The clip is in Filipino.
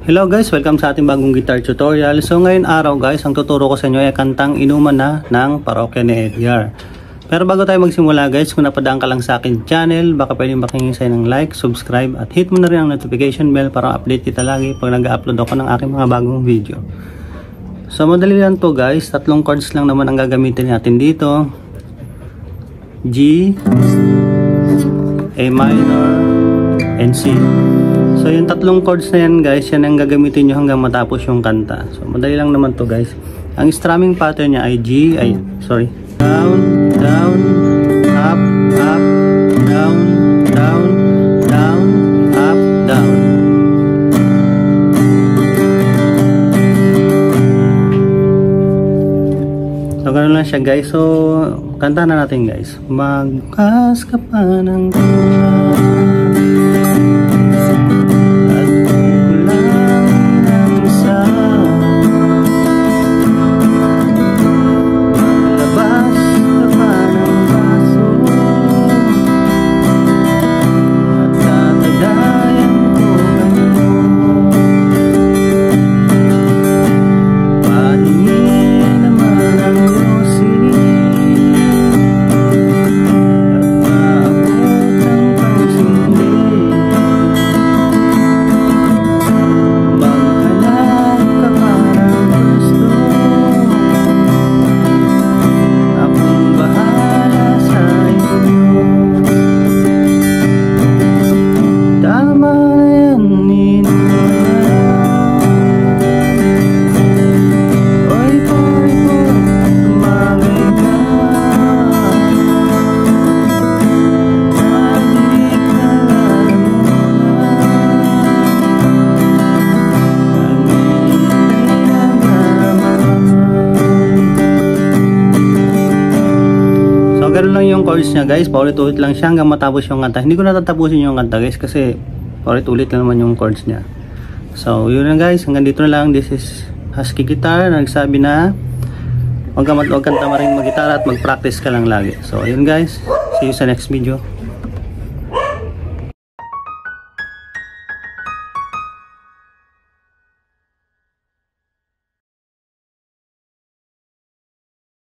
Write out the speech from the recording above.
Hello guys, welcome sa ating bagong guitar tutorial. So ngayon araw guys, ang tuturo ko sa inyo ay kantang Inuman Na ng Parokya ni Edgar. Pero bago tayo magsimula guys, kung napadaan ka lang sa akin channel, baka pwedeng makinig sa'yo ng like, subscribe at hit mo na rin ang notification bell para update kita lagi pag nag-upload ako ng aking mga bagong video. So madali lang to guys, tatlong chords lang naman ang gagamitin natin dito. G, A minor, and C. So yung tatlong chords na yan guys, yan ang gagamitin nyo hanggang matapos yung kanta. So madali lang naman to guys. Ang strumming pattern niya ay down, down, up, up, down, down, down, up, down. So ganoon lang siya guys. So kanta na natin guys. Magbukas ka pa ng ganoon lang yung chords niya guys, paulit-ulit lang siya hanggang matapos yung kanta. Hindi ko natatapusin yung kanta guys kasi paulit-ulit lang naman yung chords niya. So yun lang guys, hanggang dito na lang. This is Husky Guitar, nagsabi na huwag kang tamaring mag-gitara at mag-practice ka lang lagi. So ayun guys, see you sa next video.